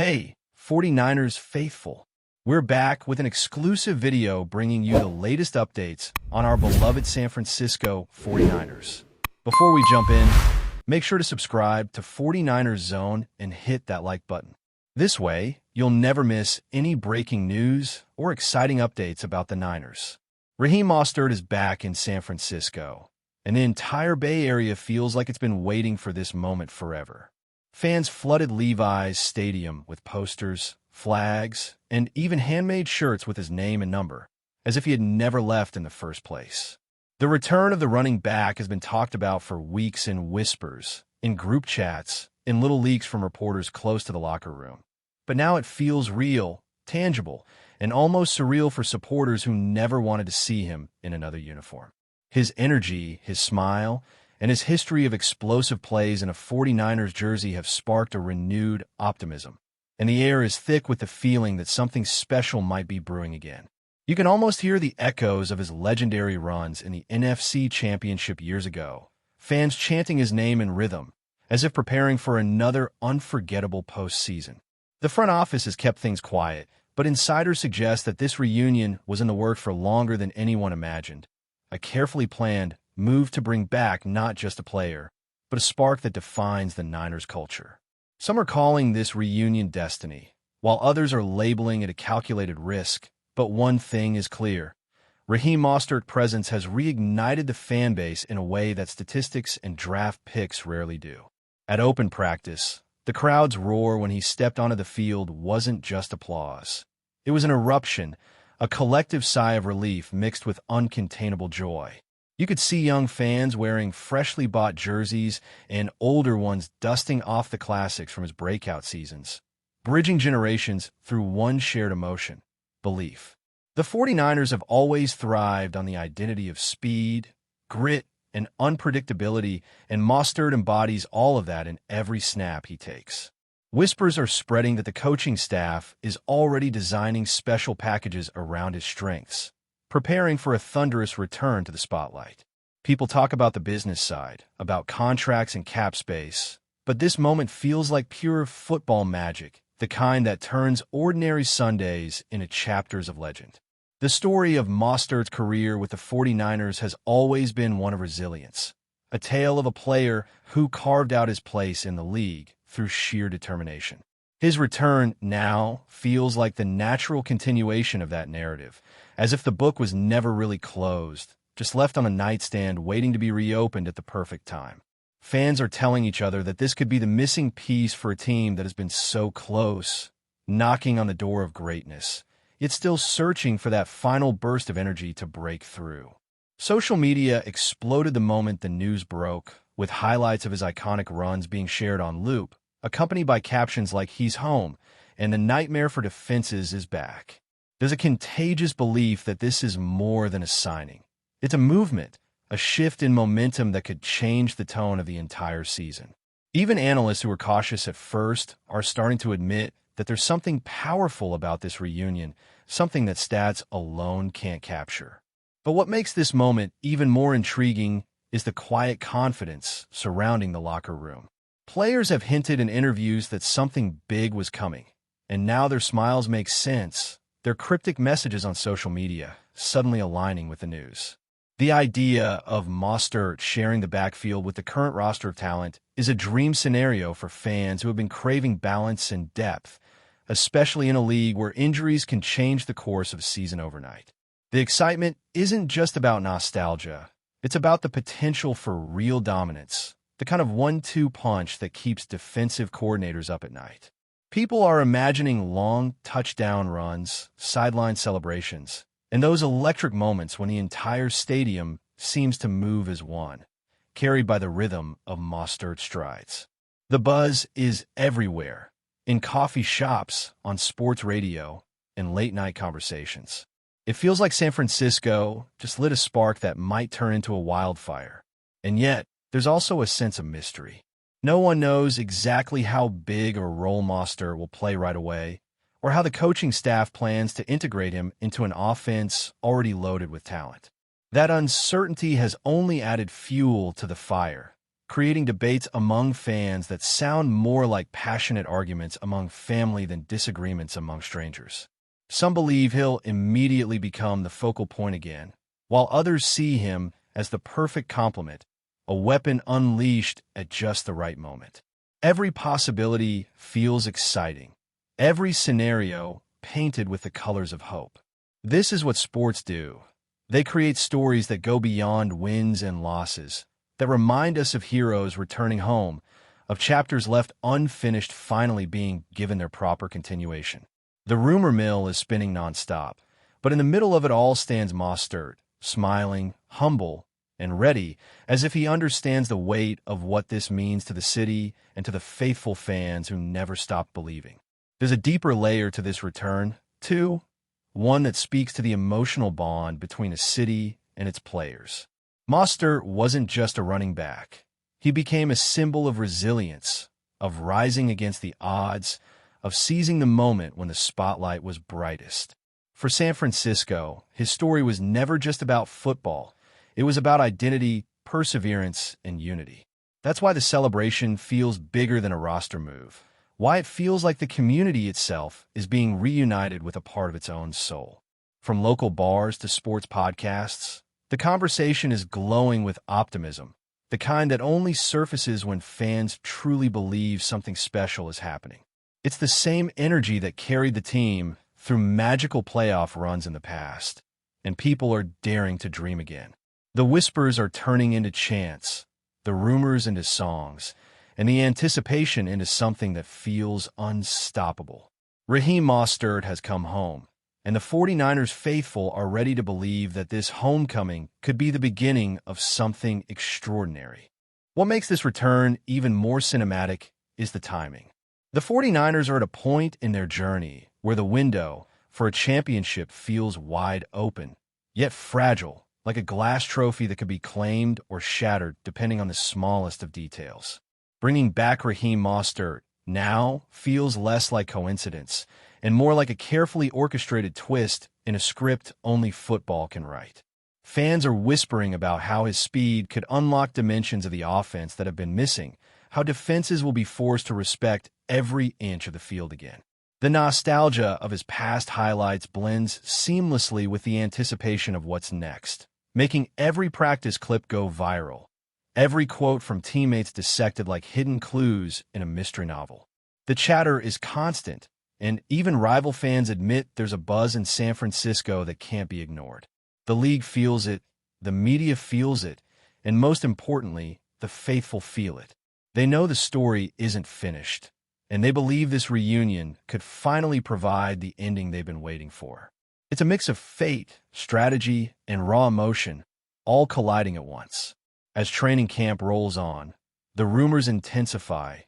Hey, 49ers faithful. We're back with an exclusive video bringing you the latest updates on our beloved San Francisco 49ers. Before we jump in, make sure to subscribe to 49ers Zone and hit that like button. This way, you'll never miss any breaking news or exciting updates about the Niners. RAHEEM Mostert is back in San Francisco, and the entire Bay Area feels like it's been waiting for this moment forever. Fans flooded Levi's Stadium with posters, flags, and even handmade shirts with his name and number, as if he had never left in the first place. The return of the running back has been talked about for weeks in whispers, in group chats, in little leaks from reporters close to the locker room. But now it feels real, tangible, and almost surreal for supporters who never wanted to see him in another uniform. His energy, his smile, and his history of explosive plays in a 49ers jersey have sparked a renewed optimism, and the air is thick with the feeling that something special might be brewing again. You can almost hear the echoes of his legendary runs in the NFC Championship years ago, fans chanting his name in rhythm, as if preparing for another unforgettable postseason. The front office has kept things quiet, but insiders suggest that this reunion was in the works for longer than anyone imagined, a carefully planned move to bring back not just a player, but a spark that defines the Niners culture. Some are calling this reunion destiny, while others are labeling it a calculated risk. But one thing is clear. RAHEEM Mostert's presence has reignited the fan base in a way that statistics and draft picks rarely do. At open practice, the crowd's roar when he stepped onto the field wasn't just applause. It was an eruption, a collective sigh of relief mixed with uncontainable joy. You could see young fans wearing freshly bought jerseys and older ones dusting off the classics from his breakout seasons, bridging generations through one shared emotion: belief. The 49ers have always thrived on the identity of speed, grit, and unpredictability, and Mostert embodies all of that in every snap he takes. Whispers are spreading that the coaching staff is already designing special packages around his strengths, preparing for a thunderous return to the spotlight. People talk about the business side, about contracts and cap space, but this moment feels like pure football magic, the kind that turns ordinary Sundays into chapters of legend. The story of Mostert's career with the 49ers has always been one of resilience, a tale of a player who carved out his place in the league through sheer determination. His return now feels like the natural continuation of that narrative, as if the book was never really closed, just left on a nightstand waiting to be reopened at the perfect time. Fans are telling each other that this could be the missing piece for a team that has been so close, knocking on the door of greatness, yet still searching for that final burst of energy to break through. Social media exploded the moment the news broke, with highlights of his iconic runs being shared on loop, accompanied by captions like "He's home" and "The nightmare for defenses is back." There's a contagious belief that this is more than a signing. It's a movement, a shift in momentum that could change the tone of the entire season. Even analysts who were cautious at first are starting to admit that there's something powerful about this reunion, something that stats alone can't capture. But what makes this moment even more intriguing is the quiet confidence surrounding the locker room. Players have hinted in interviews that something big was coming, and now their smiles make sense, their cryptic messages on social media suddenly aligning with the news. The idea of Mostert sharing the backfield with the current roster of talent is a dream scenario for fans who have been craving balance and depth, especially in a league where injuries can change the course of a season overnight. The excitement isn't just about nostalgia, it's about the potential for real dominance, the kind of 1-2 punch that keeps defensive coordinators up at night. People are imagining long touchdown runs, sideline celebrations, and those electric moments when the entire stadium seems to move as one, carried by the rhythm of Mostert's strides. The buzz is everywhere, in coffee shops, on sports radio, and late-night conversations. It feels like San Francisco just lit a spark that might turn into a wildfire. And yet, there's also a sense of mystery. No one knows exactly how big a role Mostert will play right away, or how the coaching staff plans to integrate him into an offense already loaded with talent. That uncertainty has only added fuel to the fire, creating debates among fans that sound more like passionate arguments among family than disagreements among strangers. Some believe he'll immediately become the focal point again, while others see him as the perfect complement, a weapon unleashed at just the right moment. Every possibility feels exciting, every scenario painted with the colors of hope. This is what sports do. They create stories that go beyond wins and losses, that remind us of heroes returning home, of chapters left unfinished finally being given their proper continuation. The rumor mill is spinning nonstop, but in the middle of it all stands Mostert, smiling, humble, and ready, as if he understands the weight of what this means to the city and to the faithful fans who never stop believing. There's a deeper layer to this return, too, one that speaks to the emotional bond between a city and its players. Mostert wasn't just a running back. He became a symbol of resilience, of rising against the odds, of seizing the moment when the spotlight was brightest. For San Francisco, his story was never just about football. It was about identity, perseverance, and unity. That's why the celebration feels bigger than a roster move, why it feels like the community itself is being reunited with a part of its own soul. From local bars to sports podcasts, the conversation is glowing with optimism, the kind that only surfaces when fans truly believe something special is happening. It's the same energy that carried the team through magical playoff runs in the past, and people are daring to dream again. The whispers are turning into chants, the rumors into songs, and the anticipation into something that feels unstoppable. RAHEEM Mostert has come home, and the 49ers faithful are ready to believe that this homecoming could be the beginning of something extraordinary. What makes this return even more cinematic is the timing. The 49ers are at a point in their journey where the window for a championship feels wide open, yet fragile, like a glass trophy that could be claimed or shattered depending on the smallest of details. Bringing back RAHEEM Mostert now feels less like coincidence and more like a carefully orchestrated twist in a script only football can write. Fans are whispering about how his speed could unlock dimensions of the offense that have been missing, how defenses will be forced to respect every inch of the field again. The nostalgia of his past highlights blends seamlessly with the anticipation of what's next, making every practice clip go viral, every quote from teammates dissected like hidden clues in a mystery novel. The chatter is constant, and even rival fans admit there's a buzz in San Francisco that can't be ignored. The league feels it, the media feels it, and most importantly, the faithful feel it. They know the story isn't finished, and they believe this reunion could finally provide the ending they've been waiting for. It's a mix of fate, strategy, and raw emotion, all colliding at once. As training camp rolls on, the rumors intensify,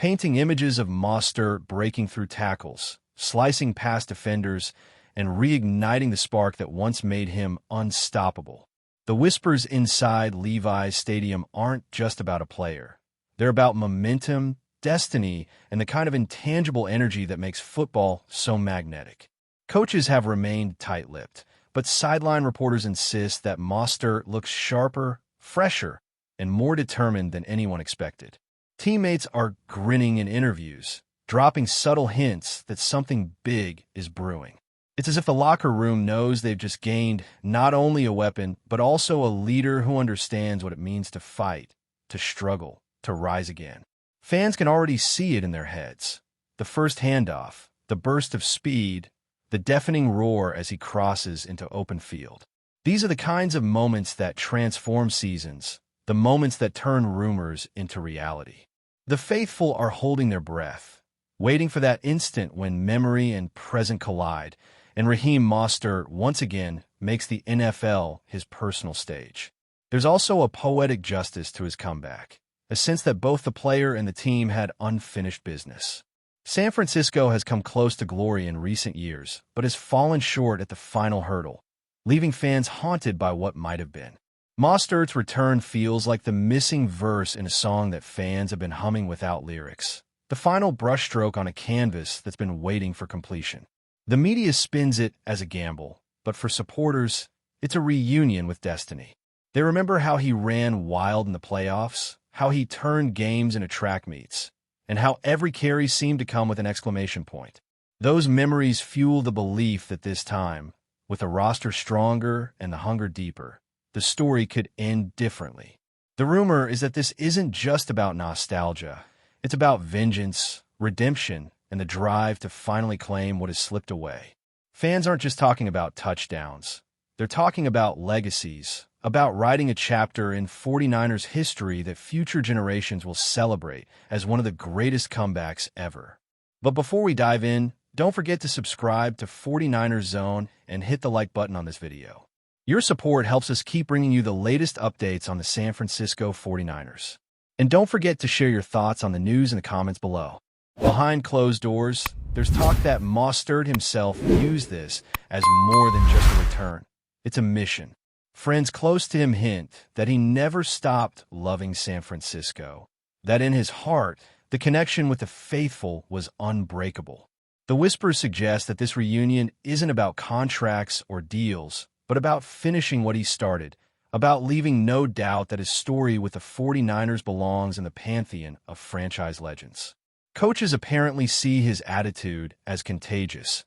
painting images of Mostert breaking through tackles, slicing past defenders, and reigniting the spark that once made him unstoppable. The whispers inside Levi's Stadium aren't just about a player. They're about momentum, destiny, and the kind of intangible energy that makes football so magnetic. Coaches have remained tight-lipped, but sideline reporters insist that Mostert looks sharper, fresher, and more determined than anyone expected. Teammates are grinning in interviews, dropping subtle hints that something big is brewing. It's as if the locker room knows they've just gained not only a weapon, but also a leader who understands what it means to fight, to struggle, to rise again. Fans can already see it in their heads. The first handoff, the burst of speed, the deafening roar as he crosses into open field. These are the kinds of moments that transform seasons, the moments that turn rumors into reality. The faithful are holding their breath, waiting for that instant when memory and present collide, and RAHEEM Mostert once again makes the NFL his personal stage. There's also a poetic justice to his comeback, a sense that both the player and the team had unfinished business. San Francisco has come close to glory in recent years, but has fallen short at the final hurdle, leaving fans haunted by what might have been. Mostert's return feels like the missing verse in a song that fans have been humming without lyrics, the final brushstroke on a canvas that's been waiting for completion. The media spins it as a gamble, but for supporters, it's a reunion with destiny. They remember how he ran wild in the playoffs, how he turned games into track meets, and how every carry seemed to come with an exclamation point. Those memories fuel the belief that this time, with the roster stronger and the hunger deeper, the story could end differently. The rumor is that this isn't just about nostalgia. It's about vengeance, redemption, and the drive to finally claim what has slipped away. Fans aren't just talking about touchdowns. They're talking about legacies, about writing a chapter in 49ers history that future generations will celebrate as one of the greatest comebacks ever. But before we dive in, don't forget to subscribe to 49ers Zone and hit the like button on this video. Your support helps us keep bringing you the latest updates on the San Francisco 49ers. And don't forget to share your thoughts on the news in the comments below. Behind closed doors, there's talk that Mostert himself views this as more than just a return. It's a mission. Friends close to him hint that he never stopped loving San Francisco, that in his heart, the connection with the faithful was unbreakable. The whispers suggest that this reunion isn't about contracts or deals, but about finishing what he started, about leaving no doubt that his story with the 49ers belongs in the pantheon of franchise legends. Coaches apparently see his attitude as contagious,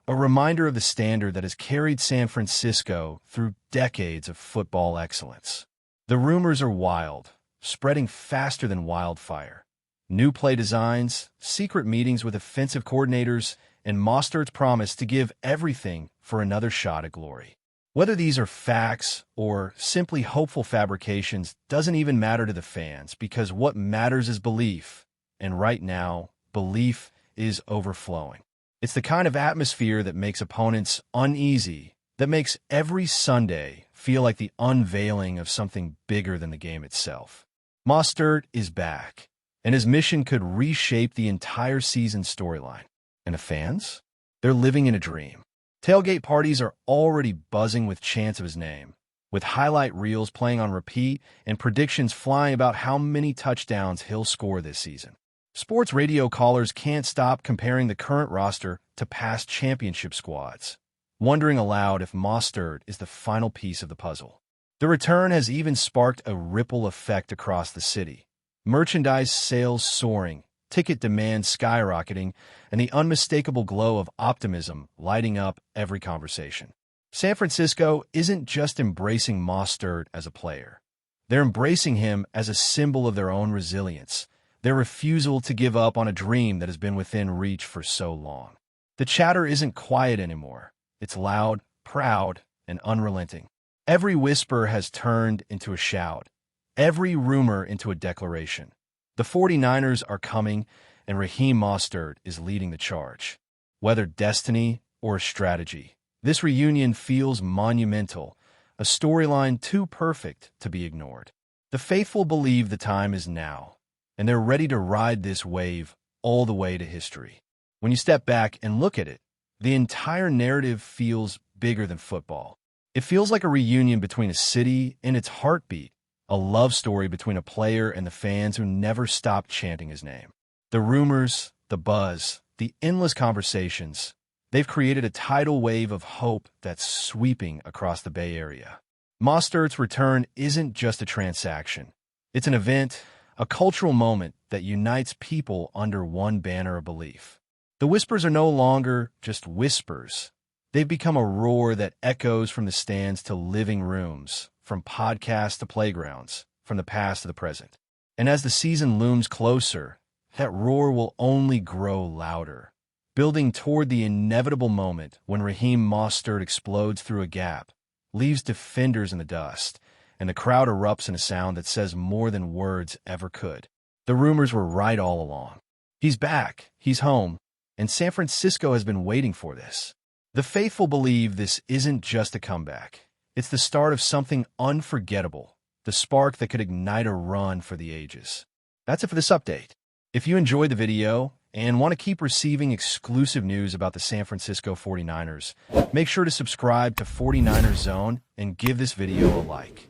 a reminder of the standard that has carried San Francisco through decades of football excellence. The rumors are wild, spreading faster than wildfire. New play designs, secret meetings with offensive coordinators, and Mostert's promise to give everything for another shot at glory. Whether these are facts or simply hopeful fabrications doesn't even matter to the fans, because what matters is belief. And right now, belief is overflowing. It's the kind of atmosphere that makes opponents uneasy, that makes every Sunday feel like the unveiling of something bigger than the game itself. Mostert is back, and his mission could reshape the entire season storyline. And the fans? They're living in a dream. Tailgate parties are already buzzing with chants of his name, with highlight reels playing on repeat and predictions flying about how many touchdowns he'll score this season. Sports radio callers can't stop comparing the current roster to past championship squads, wondering aloud if Mostert is the final piece of the puzzle. The return has even sparked a ripple effect across the city. Merchandise sales soaring, ticket demand skyrocketing, and the unmistakable glow of optimism lighting up every conversation. San Francisco isn't just embracing Mostert as a player. They're embracing him as a symbol of their own resilience, their refusal to give up on a dream that has been within reach for so long. The chatter isn't quiet anymore. It's loud, proud, and unrelenting. Every whisper has turned into a shout, every rumor into a declaration. The 49ers are coming, and RAHEEM Mostert is leading the charge. Whether destiny or strategy, this reunion feels monumental, a storyline too perfect to be ignored. The faithful believe the time is now, and they're ready to ride this wave all the way to history. When you step back and look at it, the entire narrative feels bigger than football. It feels like a reunion between a city and its heartbeat, a love story between a player and the fans who never stopped chanting his name. The rumors, the buzz, the endless conversations, they've created a tidal wave of hope that's sweeping across the Bay Area. Mostert's return isn't just a transaction. It's an event, a cultural moment that unites people under one banner of belief. The whispers are no longer just whispers. They've become a roar that echoes from the stands to living rooms, from podcasts to playgrounds, from the past to the present. And as the season looms closer, that roar will only grow louder, building toward the inevitable moment when RAHEEM Mostert explodes through a gap, leaves defenders in the dust, and the crowd erupts in a sound that says more than words ever could. The rumors were right all along. He's back, he's home, and San Francisco has been waiting for this. The faithful believe this isn't just a comeback. It's the start of something unforgettable, the spark that could ignite a run for the ages. That's it for this update. If you enjoyed the video and want to keep receiving exclusive news about the San Francisco 49ers, make sure to subscribe to 49ers Zone and give this video a like.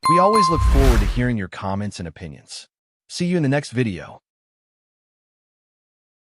We always look forward to hearing your comments and opinions. See you in the next video.